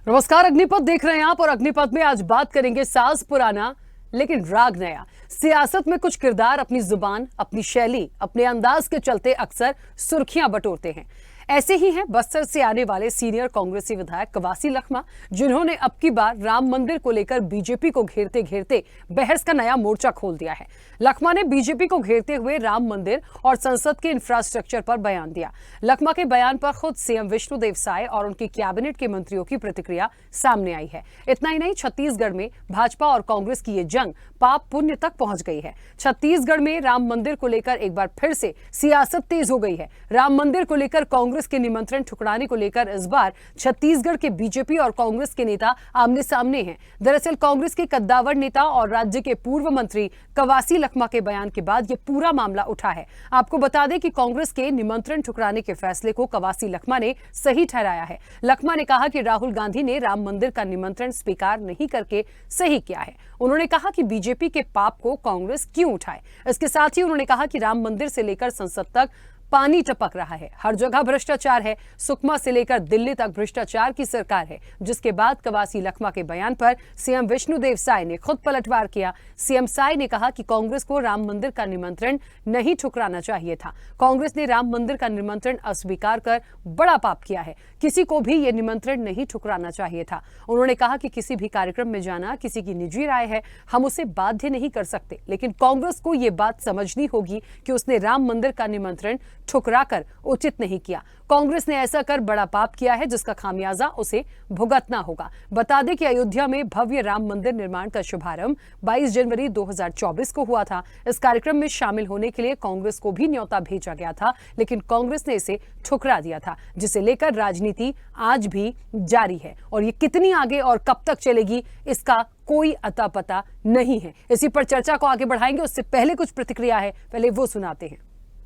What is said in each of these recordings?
नमस्कार, अग्निपथ देख रहे हैं आप और अग्निपथ में आज बात करेंगे साज पुराना लेकिन राग नया। सियासत में कुछ किरदार अपनी जुबान, अपनी शैली, अपने अंदाज के चलते अक्सर सुर्खियां बटोरते हैं। ऐसे ही हैं बस्तर से आने वाले सीनियर कांग्रेसी विधायक कवासी लखमा, जिन्होंने अब की बार राम मंदिर को लेकर बीजेपी को घेरते घेरते बहस का नया मोर्चा खोल दिया है। लखमा ने बीजेपी को घेरते हुए राम मंदिर और संसद के इंफ्रास्ट्रक्चर पर बयान दिया। लखमा के बयान पर खुद सीएम विष्णुदेव साय और उनकी कैबिनेट के मंत्रियों की प्रतिक्रिया सामने आई है। इतना ही नहीं, छत्तीसगढ़ में भाजपा और कांग्रेस की ये जंग पाप पुण्य तक पहुंच गई है। छत्तीसगढ़ में राम मंदिर को लेकर एक बार फिर से सियासत तेज हो गई है। राम मंदिर को लेकर कांग्रेस के निमंत्रण ठुकराने को लेकर इस बार छत्तीसगढ़ के बीजेपी और कांग्रेस के नेता आमने सामने हैं। दरअसल कांग्रेस के कद्दावर नेता और राज्य के पूर्व मंत्री कवासी लखमा के बयान के बाद ये पूरा मामला उठा है। आपको बता दें कि कांग्रेस के निमंत्रण ठुकराने के फैसले को कवासी लखमा ने सही ठहराया है। लखमा ने कहा कि राहुल गांधी ने राम मंदिर का निमंत्रण स्वीकार नहीं करके सही किया है। उन्होंने कहा कि बीजेपी के पाप को कांग्रेस क्यों उठाए। इसके साथ ही उन्होंने कहा कि राम मंदिर से लेकर संसद तक पानी टपक रहा है, हर जगह भ्रष्टाचार है। सुकमा से लेकर दिल्ली तक भ्रष्टाचार की सरकार है। जिसके बाद कवासी लखमा के बयान पर सीएम विष्णुदेव साय ने खुद पलटवार किया। सीएम साय ने कहा कि कांग्रेस को राम मंदिर का निमंत्रण नहीं ठुकराना चाहिए था। कांग्रेस ने राम मंदिर का निमंत्रण अस्वीकार कर बड़ा पाप किया है। किसी को भी ये निमंत्रण नहीं ठुकराना चाहिए था। उन्होंने कहा कि किसी भी कार्यक्रम में जाना किसी की निजी राय है, हम उसे बाध्य नहीं कर सकते, लेकिन कांग्रेस को ये बात समझनी होगी कि उसने राम मंदिर का निमंत्रण ठुकराकर उचित नहीं किया। कांग्रेस ने ऐसा कर बड़ा पाप किया है, जिसका खामियाजा उसे भुगतना होगा। बता दें कि अयोध्या में भव्य राम मंदिर निर्माण का शुभारंभ 22 जनवरी 2024 को हुआ था। इस कार्यक्रम में शामिल होने के लिए कांग्रेस को भी न्योता भेजा गया था, लेकिन कांग्रेस ने इसे ठुकरा दिया था, जिसे लेकर राजनीति आज भी जारी है और ये कितनी आगे और कब तक चलेगी इसका कोई अता पता नहीं है। इसी पर चर्चा को आगे बढ़ाएंगे। उससे पहले कुछ प्रतिक्रिया है, पहले वो सुनाते हैं।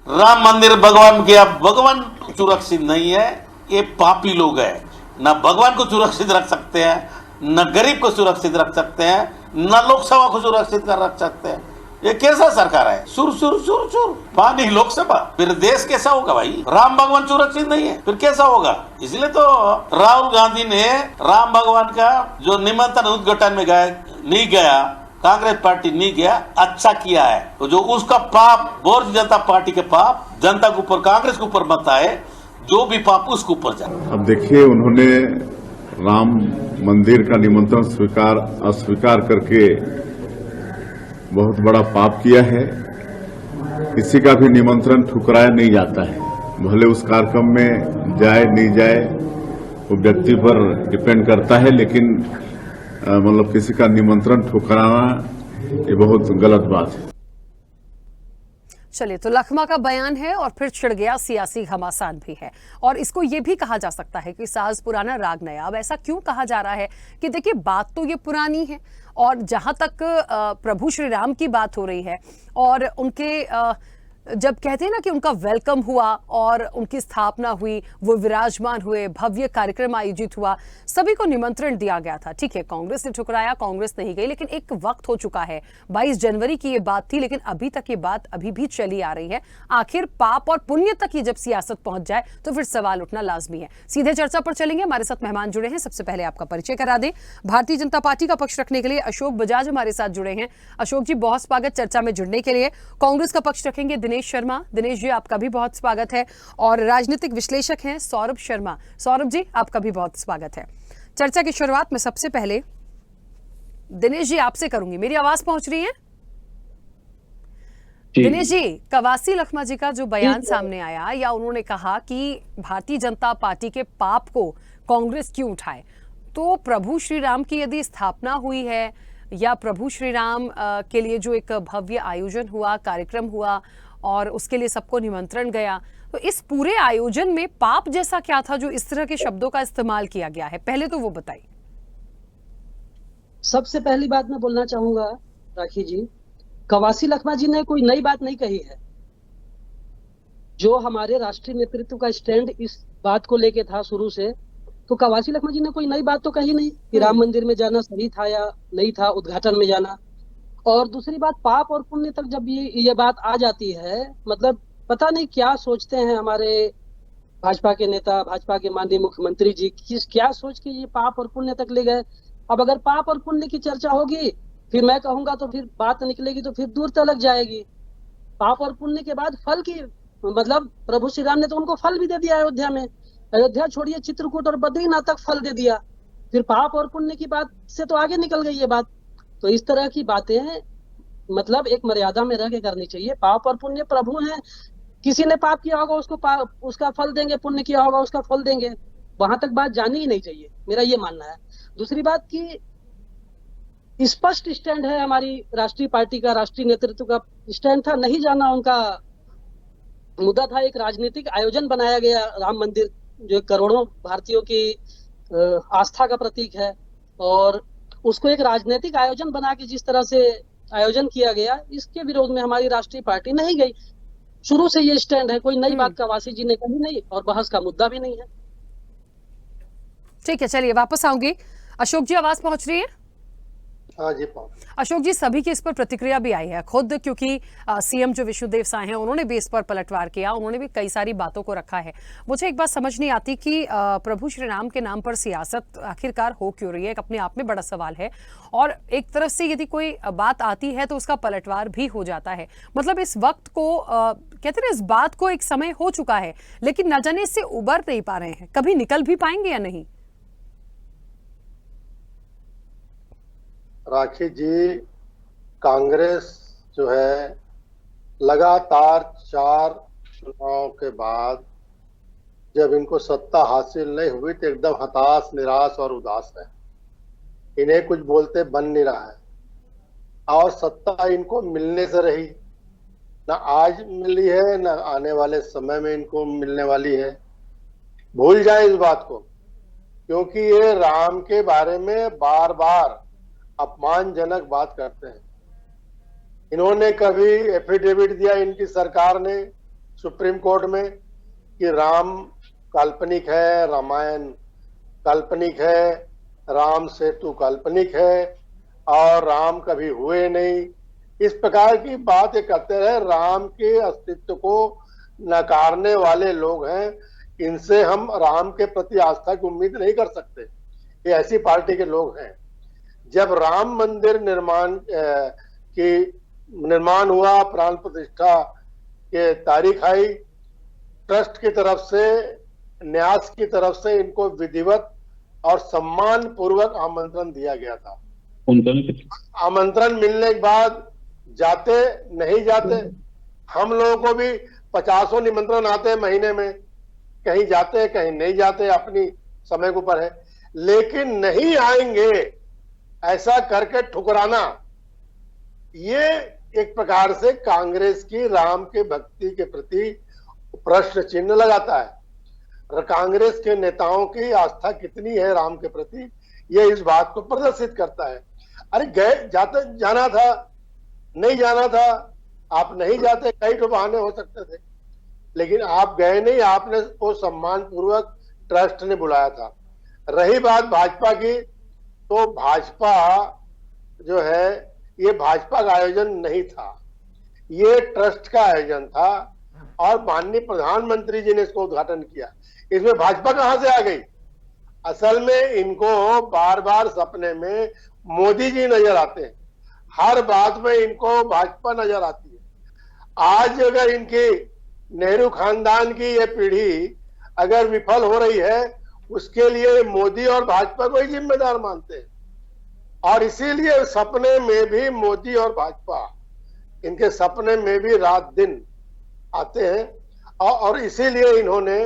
राम मंदिर भगवान के, अब भगवान सुरक्षित नहीं है, ये पापी लोग हैं। न भगवान को सुरक्षित रख सकते हैं, न गरीब को सुरक्षित रख सकते हैं, न लोकसभा को सुरक्षित कर रख सकते हैं। ये कैसा सरकार है? सुर सुर सुर सुर पानी लोकसभा, फिर देश कैसा होगा भाई? राम भगवान सुरक्षित नहीं है, फिर कैसा होगा? इसलिए तो राहुल गांधी ने राम भगवान का जो निमंत्रण उद्घाटन में नहीं गया, कांग्रेस पार्टी नहीं गया, अच्छा किया है। तो जो उसका पाप, भारतीय जनता पार्टी के पाप जनता के ऊपर, कांग्रेस के ऊपर मत आए, जो भी पाप उसके ऊपर जाए। अब देखिए, उन्होंने राम मंदिर का निमंत्रण अस्वीकार करके बहुत बड़ा पाप किया है। किसी का भी निमंत्रण ठुकराया नहीं जाता है, भले उस कार्यक्रम में जाए नहीं जाए वो व्यक्ति पर डिपेंड करता है, लेकिन मतलब किसी का निमंत्रण ठुकराना ये बहुत गलत बात है। चलिए, तो लखमा का बयान है और फिर छिड़ गया सियासी घमासान भी है। और इसको ये भी कहा जा सकता है कि साज पुराना राग नया। अब ऐसा क्यों कहा जा रहा है कि देखिए, बात तो ये पुरानी है और जहां तक प्रभु श्री राम की बात हो रही है और उनके जब कहते हैं ना कि उनका वेलकम हुआ और उनकी स्थापना हुई, वो विराजमान हुए, भव्य कार्यक्रम आयोजित हुआ, सभी को निमंत्रण दिया गया था। ठीक है, कांग्रेस ने ठुकराया, कांग्रेस नहीं गई, लेकिन एक वक्त हो चुका है। 22 जनवरी की ये बात थी, लेकिन अभी तक ये बात अभी भी चली आ रही है। आखिर पाप और पुण्य तक ही जब सियासत पहुंच जाए तो फिर सवाल उठना लाजमी है। सीधे चर्चा पर चलेंगे। हमारे साथ मेहमान जुड़े हैं। सबसे पहले आपका परिचय करा दें। भारतीय जनता पार्टी का पक्ष रखने के लिए अशोक बजाज हमारे साथ जुड़े हैं। अशोक जी, बहुत स्वागत चर्चा में जुड़ने के लिए। कांग्रेस का पक्ष रखेंगे दिनेश शर्मा। दिनेश जी, आपका भी बहुत स्वागत है। और राजनीतिक विश्लेषक हैं सौरभ शर्मा। सौरभ जी, आपका भी बहुत स्वागत है। चर्चा की शुरुआत में सबसे पहले दिनेश जी आपसे करूंगी। मेरी आवाज पहुंच रही है? दिनेश जी, कवासी लखमा जी का जो बयान सामने आया, या उन्होंने कहा कि भारतीय जनता पार्टी के पाप को कांग्रेस क्यों उठाए, तो प्रभु श्री राम की यदि स्थापना हुई है या प्रभु श्री राम के लिए जो एक भव्य आयोजन हुआ, कार्यक्रम हुआ और उसके लिए सबको निमंत्रण गया, तो इस पूरे आयोजन में पाप जैसा क्या था जो इस तरह के शब्दों का इस्तेमाल किया गया है? पहले तो वो बताइए। सबसे पहली बात मैं बोलना चाहूंगा राखी जी, कवासी लखमा जी ने कोई नई बात नहीं कही है। जो हमारे राष्ट्रीय नेतृत्व का स्टैंड इस बात को लेके था शुरू से, तो कवासी लखमा जी ने कोई नई बात तो कही नहीं कि राम मंदिर में जाना सही था या नहीं था, उद्घाटन में जाना। और दूसरी बात, पाप और पुण्य तक जब ये बात आ जाती है, मतलब पता नहीं क्या सोचते हैं हमारे भाजपा के नेता, भाजपा के माननीय मुख्यमंत्री जी क्या सोच के ये पाप और पुण्य तक ले गए। अब अगर पाप और पुण्य की चर्चा होगी, फिर मैं कहूंगा तो फिर बात निकलेगी तो फिर दूर तक जाएगी। पाप और पुण्य के बाद फल की, मतलब प्रभु श्री राम ने तो उनको फल भी दे दिया अयोध्या में। अयोध्या छोड़िए, चित्रकूट और बद्रीनाथ तक फल दे दिया। फिर पाप और पुण्य की बात से तो आगे निकल गई ये बात। तो इस तरह की बातें मतलब एक मर्यादा में रह के करनी चाहिए। पाप और पुण्य प्रभु हैं, किसी ने पाप किया होगा उसको उसका फल देंगे, पुण्य किया होगा उसका फल देंगे। वहां तक बात जानी ही नहीं चाहिए, मेरा ये मानना है। दूसरी बात की स्पष्ट स्टैंड है हमारी राष्ट्रीय पार्टी का, राष्ट्रीय नेतृत्व का स्टैंड था, नहीं जाना उनका मुद्दा था। एक राजनीतिक आयोजन बनाया गया राम मंदिर, जो करोड़ों भारतीयों की आस्था का प्रतीक है, और उसको एक राजनीतिक आयोजन बना के जिस तरह से आयोजन किया गया, इसके विरोध में हमारी राष्ट्रीय पार्टी नहीं गई। शुरू से ये स्टैंड है, कोई नई बात कवासी जी ने कही नहीं और बहस का मुद्दा भी नहीं है। ठीक है, चलिए वापस आऊंगी। अशोक जी, आवाज पहुंच रही है? हाँ जी, अशोक जी, सभी की इस पर प्रतिक्रिया भी आई है। खुद क्योंकि सीएम जो विष्णुदेव साय हैं, उन्होंने भी इस पर पलटवार किया, उन्होंने भी कई सारी बातों को रखा है। मुझे एक बात समझ नहीं आती कि प्रभु श्री राम के नाम पर सियासत आखिरकार हो क्यों रही है, एक अपने आप में बड़ा सवाल है। और एक तरफ से यदि कोई बात आती है तो उसका पलटवार भी हो जाता है। मतलब इस वक्त को कहते हैं, इस बात को एक समय हो चुका है, लेकिन न जाने इससे उबर नहीं पा रहे हैं। कभी निकल भी पाएंगे या नहीं? राखी जी, कांग्रेस जो है लगातार 4 चुनाव के बाद जब इनको सत्ता हासिल नहीं हुई तो एकदम हताश, निराश और उदास है। इन्हें कुछ बोलते बन नहीं रहा है, और सत्ता इनको मिलने से रही, ना आज मिली है ना आने वाले समय में इनको मिलने वाली है। भूल जाए इस बात को, क्योंकि ये राम के बारे में बार बार अपमानजनक बात करते हैं। इन्होंने कभी एफिडेविट दिया इनकी सरकार ने सुप्रीम कोर्ट में कि राम काल्पनिक है, रामायण काल्पनिक है, राम सेतु काल्पनिक है और राम कभी हुए नहीं। इस प्रकार की बात ये करते रहे। राम के अस्तित्व को नकारने वाले लोग हैं, इनसे हम राम के प्रति आस्था की उम्मीद नहीं कर सकते। ये ऐसी पार्टी के लोग हैं। जब राम मंदिर निर्माण हुआ, प्राण प्रतिष्ठा के तारीख आई, ट्रस्ट की तरफ से, न्यास की तरफ से इनको विधिवत और सम्मान पूर्वक आमंत्रण दिया गया था। आमंत्रण मिलने के बाद जाते नहीं जाते, हम लोगों को भी 50 निमंत्रण आते हैं महीने में, कहीं जाते कहीं नहीं जाते, अपनी समय के ऊपर है। लेकिन नहीं आएंगे ऐसा करके ठुकराना, ये एक प्रकार से कांग्रेस की राम के भक्ति के प्रति प्रश्न चिन्ह लगाता है। और कांग्रेस के नेताओं की आस्था कितनी है राम के प्रति, ये इस बात को प्रदर्शित करता है। अरे जाना था, नहीं जाना था, आप नहीं जाते, कई तो बहाने हो सकते थे, लेकिन आप गए नहीं, आपने वो सम्मान पूर्वक ट्रस्ट ने बुलाया था। रही बात भाजपा की, तो भाजपा जो है ये भाजपा का आयोजन नहीं था, ये ट्रस्ट का आयोजन था और माननीय प्रधानमंत्री जी ने इसको उद्घाटन किया। इसमें भाजपा कहां से आ गई? असल में इनको बार बार सपने में मोदी जी नजर आते हैं, हर बात में इनको भाजपा नजर आती है। आज अगर इनकी नेहरू खानदान की ये पीढ़ी अगर विफल हो रही है, उसके लिए मोदी और भाजपा को ही जिम्मेदार मानते हैं। और इसीलिए सपने में भी मोदी और भाजपा, इनके सपने में भी रात दिन आते हैं और इसीलिए इन्होंने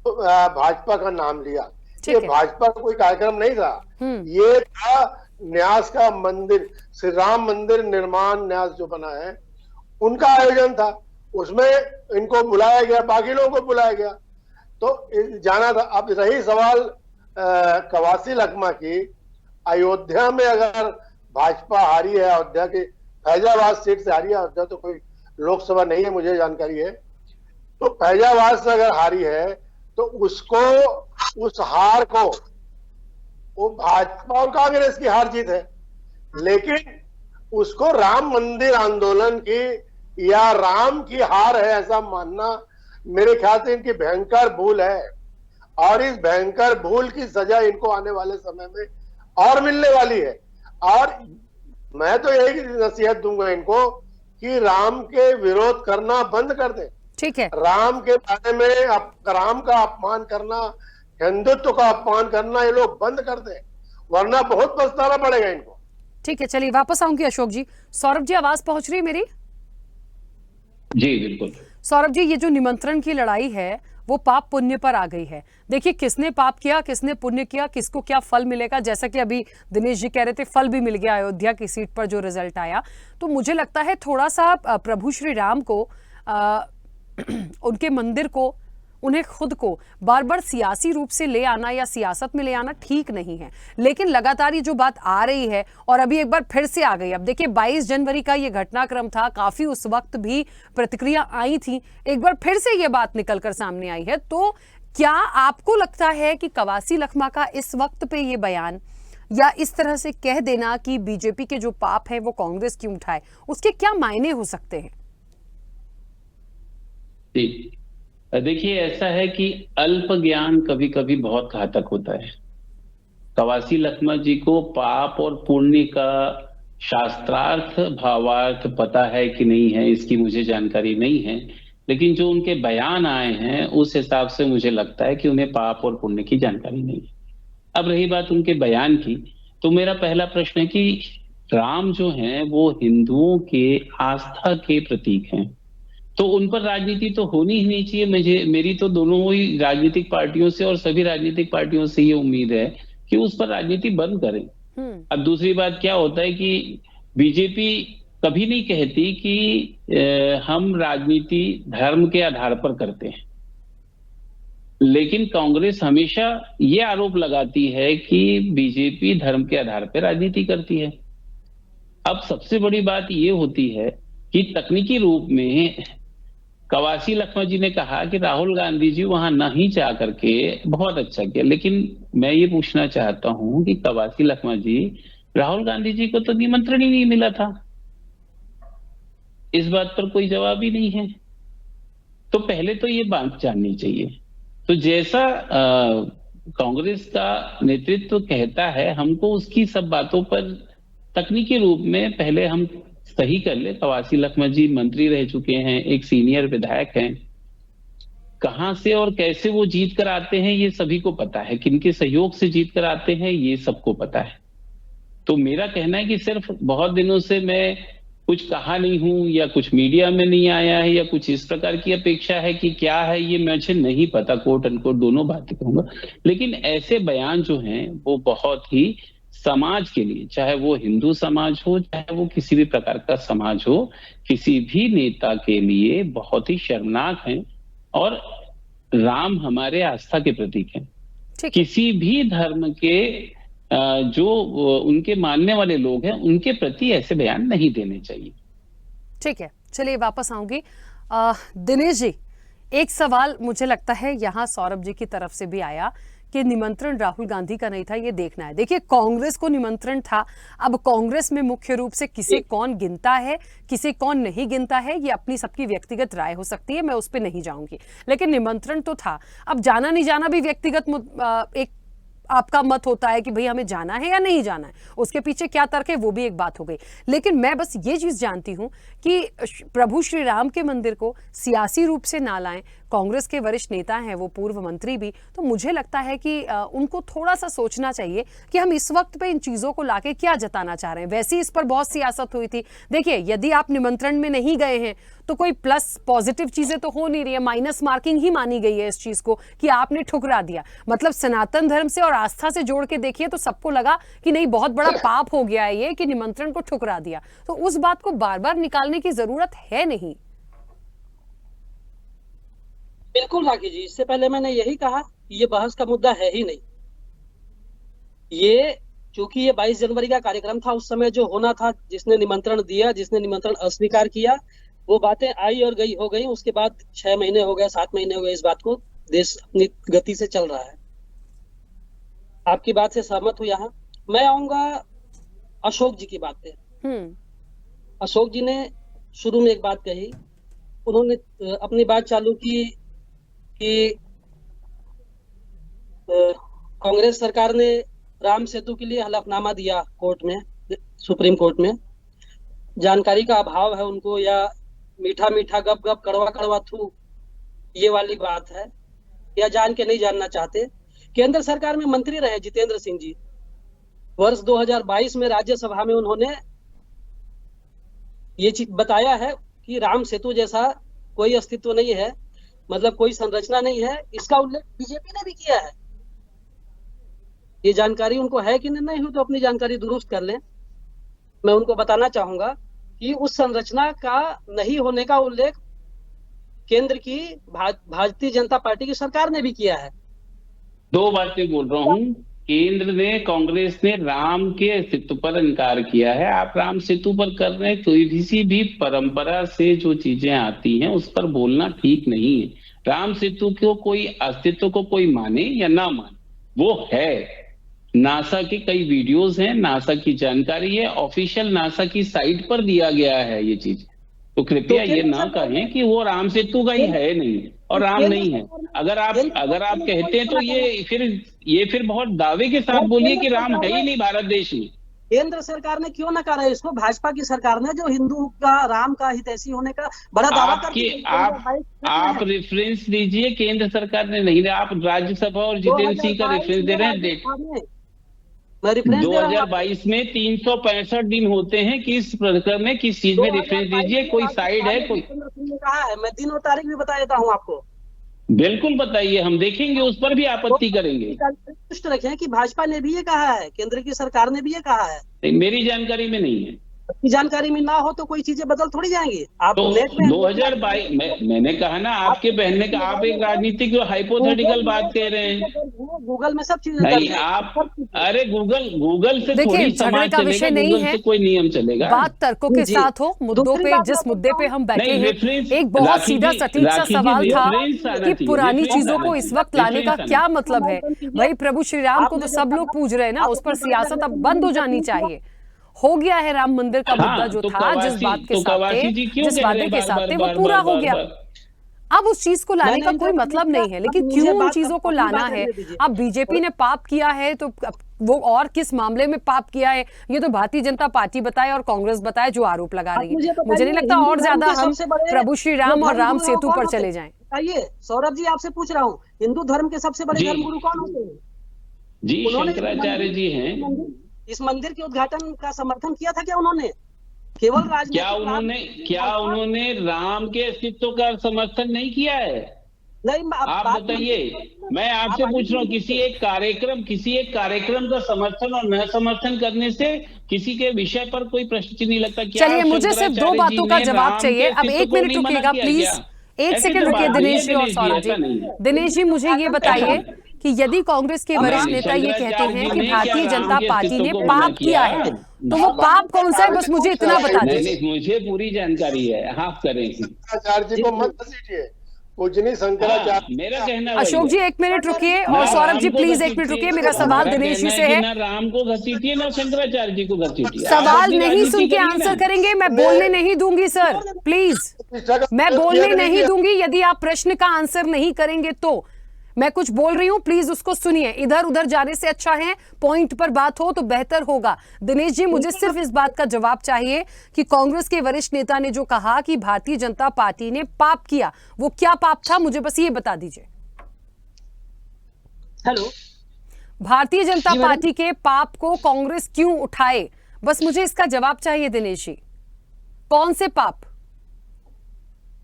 भाजपा का नाम लिया। ये भाजपा का कोई कार्यक्रम नहीं था, ये था न्यास का मंदिर, श्री राम मंदिर निर्माण न्यास जो बना है उनका आयोजन था, उसमें इनको बुलाया गया, बाकी लोगों को बुलाया गया, तो जाना था। अब रही सवाल कवासी लखमा की, अयोध्या में अगर भाजपा हारी है, अयोध्या की फैजाबाद सीट से हारी है, अयोध्या तो कोई लोकसभा नहीं है, मुझे जानकारी है, तो फैजाबाद से अगर हारी है तो उसको, उस हार को, वो भाजपा और कांग्रेस की हार जीत है, लेकिन उसको राम मंदिर आंदोलन की या राम की हार है ऐसा मानना मेरे ख्याल से इनकी भयंकर भूल है, और इस भयंकर भूल की सजा इनको आने वाले समय में और मिलने वाली है। और मैं तो यही नसीहत दूंगा इनको कि राम के विरोध करना बंद कर दें। ठीक है, राम के बारे में राम का अपमान करना, हिंदुत्व का अपमान करना ये लोग बंद कर दें, वरना बहुत पछताना पड़ेगा इनको। ठीक है, चलिए वापस आऊंगी अशोक जी। सौरभ जी, आवाज पहुंच रही है मेरी? जी बिल्कुल। सौरभ जी, ये जो निमंत्रण की लड़ाई है वो पाप पुण्य पर आ गई है। देखिए, किसने पाप किया, किसने पुण्य किया, किसको क्या फल मिलेगा, जैसा कि अभी दिनेश जी कह रहे थे, फल भी मिल गया अयोध्या की सीट पर जो रिजल्ट आया। तो मुझे लगता है थोड़ा सा प्रभु श्री राम को, उनके मंदिर को, उन्हें खुद को बार बार सियासी रूप से ले आना या सियासत में ले आना ठीक नहीं है। लेकिन लगातार ये जो बात आ रही है और अभी एक बार फिर से आ गई। अब देखिए, 22 जनवरी का ये घटनाक्रम था, काफी उस वक्त भी प्रतिक्रिया आई थी, एक बार फिर से ये बात निकलकर सामने आई है। तो क्या आपको लगता है कि कवासी लखमा का इस वक्त पे ये बयान या इस तरह से कह देना कि बीजेपी के जो पाप है वो कांग्रेस क्यों उठाए, उसके क्या मायने हो सकते हैं? देखिए, ऐसा है कि अल्प ज्ञान कभी कभी बहुत घातक होता है। कवासी लखमा जी को पाप और पुण्य का शास्त्रार्थ भावार्थ पता है कि नहीं है, इसकी मुझे जानकारी नहीं है, लेकिन जो उनके बयान आए हैं उस हिसाब से मुझे लगता है कि उन्हें पाप और पुण्य की जानकारी नहीं है। अब रही बात उनके बयान की, तो मेरा पहला प्रश्न है कि राम जो हैं वो हिंदुओं के आस्था के प्रतीक हैं, तो उन पर राजनीति तो होनी ही नहीं चाहिए। मेरी तो दोनों ही राजनीतिक पार्टियों से और सभी राजनीतिक पार्टियों से ये उम्मीद है कि उस पर राजनीति बंद करें। अब दूसरी बात क्या होता है कि बीजेपी कभी नहीं कहती कि हम राजनीति धर्म के आधार पर करते हैं, लेकिन कांग्रेस हमेशा ये आरोप लगाती है कि बीजेपी धर्म के आधार पर राजनीति करती है। अब सबसे बड़ी बात ये होती है कि तकनीकी रूप में कवासी लखमा जी ने कहा कि राहुल गांधी जी वहां नहीं जा करके बहुत अच्छा किया, लेकिन मैं ये पूछना चाहता हूं कि कवासी लखमा जी, राहुल गांधी जी को तो निमंत्रण ही नहीं मिला था, इस बात पर कोई जवाब ही नहीं है। तो पहले तो ये बात जाननी चाहिए। तो जैसा कांग्रेस का नेतृत्व कहता है, हमको उसकी सब बातों पर तकनीकी रूप में पहले हम सही कर ले। कवासी लखमा जी मंत्री रह चुके हैं, एक सीनियर विधायक हैं, कहां से और कैसे वो जीत कर आते हैं ये सभी को पता है, किनके सहयोग से जीत कर आते हैं ये सबको पता है। तो मेरा कहना है कि सिर्फ बहुत दिनों से मैं कुछ कहा नहीं हूं या कुछ मीडिया में नहीं आया है या कुछ इस प्रकार की अपेक्षा है कि क्या है ये मुझे नहीं पता, कोट अनकोट दोनों बातें कहूंगा, लेकिन ऐसे बयान जो हैं वो बहुत ही समाज के लिए, चाहे वो हिंदू समाज हो चाहे वो किसी भी प्रकार का समाज हो, किसी भी नेता के लिए बहुत ही शर्मनाक हैं। और राम हमारे आस्था के प्रतीक हैं। किसी भी धर्म के जो उनके मानने वाले लोग हैं उनके प्रति ऐसे बयान नहीं देने चाहिए। ठीक है, चलिए वापस आऊंगी। दिनेश जी, एक सवाल मुझे लगता है यहाँ सौरभ जी की तरफ से भी आया कि निमंत्रण राहुल गांधी का नहीं था, ये देखना है। देखिए, कांग्रेस को निमंत्रण था। अब कांग्रेस में मुख्य रूप से किसे कौन गिनता है, किसे कौन नहीं गिनता है, ये अपनी सबकी व्यक्तिगत राय हो सकती है, मैं उस पर नहीं जाऊंगी, लेकिन निमंत्रण तो था। अब जाना नहीं जाना भी व्यक्तिगत एक आपका मत होता है कि भाई हमें जाना है या नहीं जाना है, उसके पीछे क्या तर्क है वो भी एक बात हो गई। लेकिन मैं बस ये चीज जानती हूं कि प्रभु श्री राम के मंदिर को सियासी रूप से ना लाएं। कांग्रेस के वरिष्ठ नेता हैं, वो पूर्व मंत्री भी, तो मुझे लगता है कि उनको थोड़ा सा सोचना चाहिए कि हम इस वक्त पे इन चीजों को लाके क्या जताना चाह रहे हैं। वैसे ही इस पर बहुत सियासत हुई थी। देखिए, यदि आप निमंत्रण में नहीं गए हैं तो कोई प्लस पॉजिटिव चीजें तो हो नहीं रही है, माइनस मार्किंग ही मानी गई है इस चीज को कि आपने ठुकरा दिया। मतलब सनातन धर्म से और आस्था से जोड़ के देखिए तो सबको लगा कि नहीं, बहुत बड़ा पाप हो गया है ये कि निमंत्रण को ठुकरा दिया। तो उस बात को बार बार निकालने की जरूरत है नहीं। बिल्कुल राखी जी, इससे पहले मैंने यही कहा कि ये बहस का मुद्दा है ही नहीं। ये चूंकि ये 22 जनवरी का कार्यक्रम था, उस समय जो होना था, जिसने निमंत्रण दिया, जिसने निमंत्रण अस्वीकार किया, वो बातें आई और गई हो गई। उसके बाद 6 महीने हो गए, 7 महीने हो गए, इस बात को देश अपनी गति से चल रहा है। आपकी बात से सहमत हूं। यहाँ मैं आऊंगा अशोक जी की बात पे। अशोक जी ने शुरू में एक बात कही, उन्होंने अपनी बात चालू की कि कांग्रेस सरकार ने राम सेतु के लिए हलफनामा दिया कोर्ट में, सुप्रीम कोर्ट में। जानकारी का अभाव है उनको, या मीठा मीठा गप गप कड़वा कड़वा थू, ये वाली बात है, या जान के नहीं जानना चाहते। केंद्र सरकार में मंत्री रहे जितेंद्र सिंह जी। वर्ष 2022 में राज्यसभा में उन्होंने ये चीज बताया है कि राम सेतु जैसा कोई अस्तित्व नहीं है, मतलब कोई संरचना नहीं है। इसका उल्लेख बीजेपी ने भी किया है। ये जानकारी उनको है कि नहीं हो तो अपनी जानकारी दुरुस्त कर लें। मैं उनको बताना चाहूंगा कि उस संरचना का नहीं होने का उल्लेख केंद्र की भारतीय जनता पार्टी की सरकार ने भी किया है। दो बातें बोल रहा हूँ। केंद्र ने, कांग्रेस ने राम के अस्तित्व पर इनकार किया है। आप राम सेतु पर कर रहे हैं, कोई किसी भी परंपरा से जो चीजें आती हैं उस पर बोलना ठीक नहीं है। राम सेतु को कोई अस्तित्व को कोई माने या ना माने, वो है। नासा के कई वीडियोस हैं, नासा की जानकारी है, ऑफिशियल नासा की साइट पर दिया गया है ये चीज। तो कृपया ये ना कहें कि वो राम सेतु का ही है नहीं और राम नहीं है। अगर आप कहते हैं तो ये फिर बहुत दावे के साथ बोलिए कि राम है ही नहीं भारत देश में। केंद्र सरकार ने क्यों नकारा है इसको? भाजपा की सरकार ने, जो हिंदू का, राम का हितैषी होने का बड़ा दावा करती है। आप रेफरेंस दीजिए, केंद्र सरकार ने नहीं, आप राज्यसभा और जितेंद्र सिंह का रेफरेंस दे रहे हैं। डेट 2022 में 365 दिन होते हैं, किस प्रकरण में, किस चीज में रेफरेंस दीजिए, कोई साइड है कोई? कहा है, मैं दिन और तारीख भी बता देता हूँ आपको। बिल्कुल बताइए, हम देखेंगे, उस पर भी आपत्ति करेंगे। स्पष्ट रखें कि भाजपा ने भी ये कहा है, केंद्र की सरकार ने भी ये कहा है। मेरी जानकारी में नहीं है। जानकारी में ना हो तो कोई चीजें बदल थोड़ी जाएंगी। आप तो 2022 मैंने कहा ना, आपके बहन ने कहा, आप एक राजनीतिक हाइपोथेटिकल बात कह रहे हैं। गूगल में सब चीजें नहीं, आप अरे गूगल से थोड़ी समाज का विषय चलेगा, नहीं गूगल है, से कोई नियम चलेगा। बात तर्कों के साथ हो, मुद्दों पे, जिस मुद्दे पे हम बैठे हैं, एक बहुत सीधा सटीक सा सवाल था कि पुरानी चीजों को इस वक्त लाने का क्या मतलब है। भाई प्रभु श्री राम को तो सब लोग पूज रहे हैं ना, उस पर सियासत अब बंद हो जानी चाहिए। हो गया है राम मंदिर का मुद्दा जो था, जिस बात के साथ थे, जिस वादे के साथ थे, वो पूरा हो गया। अब उस चीज को लाने का कोई मतलब नहीं है, लेकिन क्यों उन चीजों को लाना है? अब बीजेपी ने पाप किया है तो वो और किस मामले में पाप किया है ये तो भारतीय जनता पार्टी बताए और कांग्रेस बताए, जो आरोप लगा रही है। मुझे नहीं लगता और ज्यादा हम प्रभु श्री राम और राम सेतु पर चले जाएं। आइए सौरभ जी, आपसे पूछ रहा हूँ, हिंदू धर्म के सबसे बड़े धर्मगुरु कौन होते हैं? जी, शंकराचार्य जी हैं। इस मंदिर के उद्घाटन का समर्थन किया था क्या उन्होंने? केवल क्या उन्होंने राम के अस्तित्व का समर्थन नहीं किया है? नहीं, आप बताइए। मैं आपसे पूछ रहा हूँ, किसी एक कार्यक्रम का समर्थन और न समर्थन करने से किसी के विषय पर कोई प्रश्न चिन्ह नहीं लगता। चलिए, मुझे सिर्फ दो बातों का जवाब चाहिए। अब 1 मिनट रुकिएगा प्लीज, 1 सेकंड रुकिए दिनेश जी और सौरभ जी। दिनेश जी, मुझे ये बताइए कि यदि कांग्रेस के वरिष्ठ नेता ये कहते हैं कि भारतीय जनता पार्टी ने पाप किया है, तो वो पाप कौन सा है, बस मुझे इतना बता दीजिए। मुझे पूरी जानकारी है, आप करें। शंकराचार्य जी को मत घसीटिए, पूजनी शंकराचार्य। मेरा कहना अशोक जी 1 मिनट रुकिए और सौरभ जी प्लीज 1 मिनट रुकिए। मेरा सवाल दिनेश जी से है। ना राम को घसीटिए ना शंकराचार्य जी को घसीटिए। सवाल नहीं सुन के आंसर करेंगे, मैं बोलने नहीं दूंगी सर, प्लीज मैं बोलने नहीं दूंगी। यदि आप प्रश्न का आंसर नहीं करेंगे तो मैं कुछ बोल रही हूं, प्लीज उसको सुनिए। इधर उधर जाने से अच्छा है पॉइंट पर बात हो तो बेहतर होगा। दिनेश जी, मुझे सिर्फ इस बात का जवाब चाहिए कि कांग्रेस के वरिष्ठ नेता ने जो कहा कि भारतीय जनता पार्टी ने पाप किया, वो क्या पाप था, मुझे बस ये बता दीजिए। हेलो, भारतीय जनता पार्टी के पाप को कांग्रेस क्यों उठाए, बस मुझे इसका जवाब चाहिए दिनेश जी। कौन से पाप?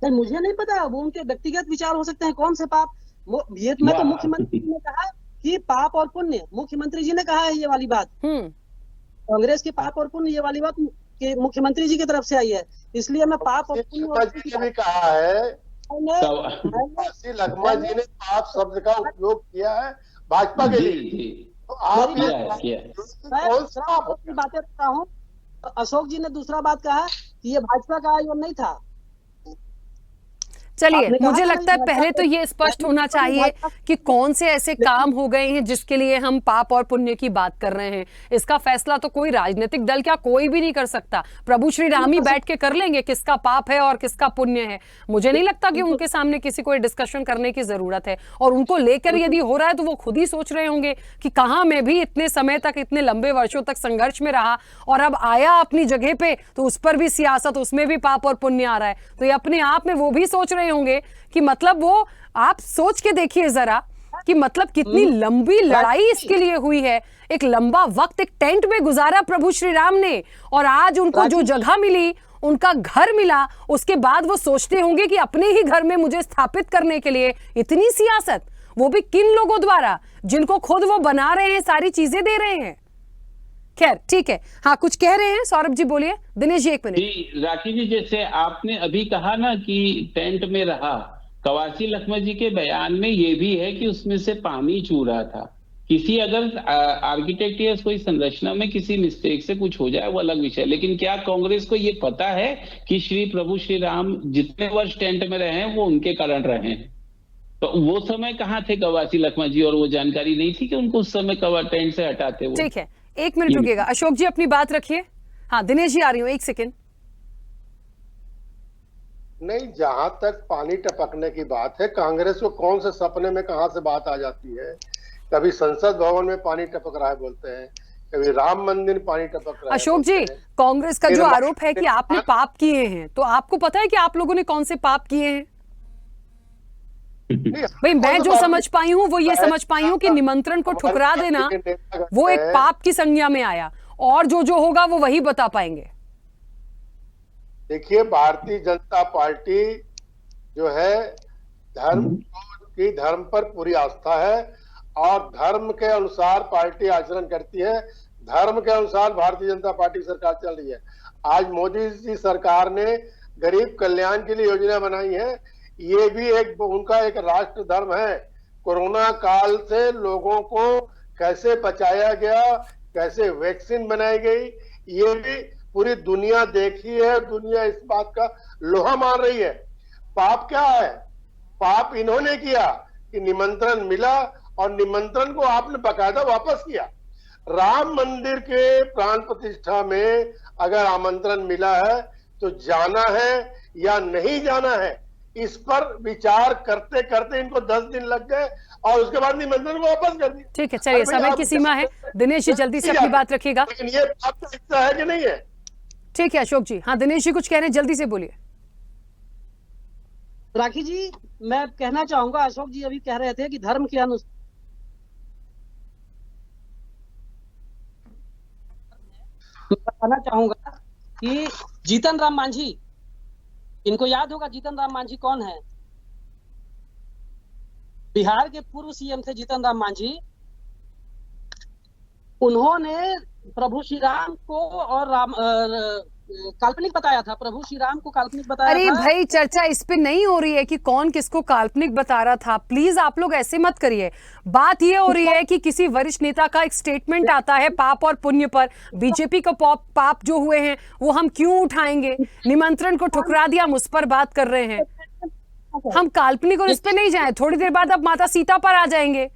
नहीं, मुझे नहीं पता, वो उनके व्यक्तिगत विचार हो सकते हैं। कौन से पाप? ये मैं तो मुख्यमंत्री जी ने कहा कि पाप और पुण्य, मुख्यमंत्री जी ने कहा है ये वाली बात। कांग्रेस के पाप और पुण्य ये वाली बात के मुख्यमंत्री जी की तरफ से आई है, इसलिए मैं पाप और पुण्य भी कहा है। लखमा जी ने पाप शब्द का उपयोग किया है भाजपा के लिए। तो आप बातें करता हूँ। अशोक जी ने दूसरा बात कहा कि ये भाजपा का आयोजन नहीं था। चलिए, आपने कहा मुझे ना लगता है कि पहले तो ये स्पष्ट होना चाहिए कि कौन से ऐसे काम हो गए हैं जिसके लिए हम पाप और पुण्य की बात कर रहे हैं। इसका फैसला तो कोई राजनीतिक दल क्या कोई भी नहीं कर सकता। प्रभु श्री राम ही बैठ के कर लेंगे किसका पाप है और किसका पुण्य है। मुझे नहीं लगता कि उनके सामने किसी को डिस्कशन करने की जरूरत है, और उनको लेकर यदि हो रहा है तो वो खुद ही सोच रहे होंगे कि कहां मैं भी इतने समय तक, इतने लंबे वर्षों तक संघर्ष में रहा और अब आया अपनी जगह पे तो उस पर भी सियासत, उसमें भी पाप और पुण्य आ रहा है। तो ये अपने आप में वो भी सोच रहे होंगे कि मतलब वो, आप सोच के देखिए जरा कि मतलब कितनी लंबी लड़ाई इसके लिए हुई है। एक लंबा वक्त एक टेंट में गुजारा प्रभु श्री राम ने, और आज उनको जो जगह मिली, उनका घर मिला, उसके बाद वो सोचते होंगे कि अपने ही घर में मुझे स्थापित करने के लिए इतनी सियासत, वो भी किन लोगों द्वारा जिनको खुद वो बना रहे हैं, सारी चीजें दे रहे हैं। खैर ठीक है, हाँ कुछ कह रहे हैं सौरभ जी, बोलिए। दिनेश जी 1 मिनट। जी राखी जी, जैसे आपने अभी कहा ना कि टेंट में रहा, कवासी लखमा जी के बयान में ये भी है कि उसमें से पानी चू रहा था। किसी अगर आर्किटेक्ट या कोई संरचना में किसी मिस्टेक से कुछ हो जाए वो अलग विषय, लेकिन क्या कांग्रेस को ये पता है कि श्री प्रभु श्री राम जितने वर्ष टेंट में रहे हैं वो उनके कारण रहे हैं? तो वो समय कहाँ थे कवासी लखमा जी, और वो जानकारी नहीं थी कि उनको उस समय टेंट से हटाते वो? ठीक है, 1 मिनट रुकिएगा। अशोक जी अपनी बात रखिए। हाँ दिनेश जी आ रही हूँ, 1 सेकेंड। नहीं, जहां तक पानी टपकने की बात है, कांग्रेस को कौन से सपने में कहां से बात आ जाती है। कभी संसद भवन में पानी टपक रहा है बोलते हैं, कभी राम मंदिर पानी टपक रहा है। अशोक जी, कांग्रेस का जो आरोप है कि आपने पाप किए हैं, तो आपको पता है कि आप लोगों ने कौन से पाप किए हैं? भाई मैं जो समझ पाई हूँ वो ये समझ पाई हूँ कि निमंत्रण को ठुकरा देना वो एक पाप की संज्ञा में आया, और जो होगा वो वही बता पाएंगे। देखिए, भारतीय जनता पार्टी जो है धर्म पर पूरी आस्था है, और धर्म के अनुसार पार्टी आचरण करती है। धर्म के अनुसार भारतीय जनता पार्टी सरकार चल रही है। आज मोदी जी सरकार ने गरीब कल्याण के लिए योजना बनाई है, ये भी एक उनका एक राष्ट्र धर्म है। कोरोना काल से लोगों को कैसे बचाया गया, कैसे वैक्सीन बनाई गई, ये भी पूरी दुनिया देखी है। दुनिया इस बात का लोहा मान रही है। पाप क्या है? पाप इन्होंने किया कि निमंत्रण मिला और निमंत्रण को आपने बकायदा वापस किया। राम मंदिर के प्राण प्रतिष्ठा में अगर आमंत्रण मिला है तो जाना है या नहीं जाना है, इस पर विचार करते करते इनको 10 दिन लग गए और उसके बाद निमंत्रण को वापस कर दिया। ठीक है, चलिए समय की सीमा है। दिनेश जी जल्दी से अपनी बात रखिएगा। लेकिन ये आपका हिस्सा है कि नहीं है? ठीक है अशोक जी। हाँ दिनेश जी कुछ कह रहे हैं, जल्दी से बोलिए। राखी जी, मैं कहना चाहूंगा, अशोक जी अभी कह रहे थे कि धर्म के अनुसार बताना चाहूंगा कि जीतन राम मांझी, इनको याद होगा जीतन राम मांझी कौन है? बिहार के पूर्व सीएम थे जीतन राम मांझी। उन्होंने प्रभु श्री राम को और काल्पनिक बताया था, प्रभु श्री राम को काल्पनिक बताया था। अरे भाई चर्चा इस पे नहीं हो रही है कि कौन किसको काल्पनिक बता रहा था। प्लीज आप लोग ऐसे मत करिए। बात ये हो रही है कि किसी वरिष्ठ नेता का एक स्टेटमेंट आता है पाप और पुण्य पर। बीजेपी को पाप जो हुए हैं वो हम क्यों उठाएंगे? निमंत्रण को ठुकरा दिया, हम उस पर बात कर रहे हैं। हम काल्पनिक और इस पे नहीं जाए। थोड़ी देर बाद अब माता सीता पर आ जाएंगे,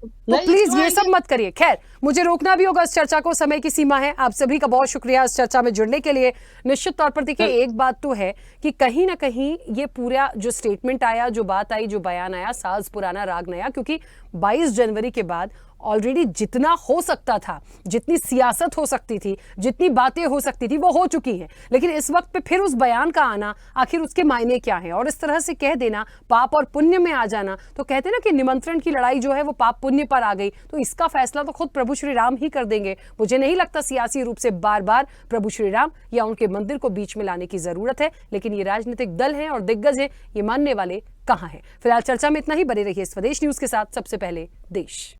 तो प्लीज ये सब मत करिए। खैर मुझे रोकना भी होगा इस चर्चा को, समय की सीमा है। आप सभी का बहुत शुक्रिया इस चर्चा में जुड़ने के लिए। निश्चित तौर पर देखिए एक बात तो है कि कहीं ना कहीं ये पूरा जो स्टेटमेंट आया, जो बात आई, जो बयान आया, साज पुराना राग नया, क्योंकि 22 जनवरी के बाद ऑलरेडी जितना हो सकता था, जितनी सियासत हो सकती थी, जितनी बातें हो सकती थी वो हो चुकी हैं। लेकिन इस वक्त पे फिर उस बयान का आना, आखिर उसके मायने क्या हैं? और इस तरह से कह देना पाप और पुण्य में आ जाना, तो कहते हैं ना कि निमंत्रण की लड़ाई जो है वो पाप पुण्य पर आ गई, तो इसका फैसला तो खुद प्रभु श्री राम ही कर देंगे। मुझे नहीं लगता सियासी रूप से बार बार प्रभु श्री राम या उनके मंदिर को बीच में लाने की जरूरत है। लेकिन ये राजनीतिक दल हैं और दिग्गज हैं, ये मानने वाले कहां हैं? फिलहाल चर्चा में इतना ही। बने रहिए स्वदेश न्यूज के साथ। सबसे पहले देश।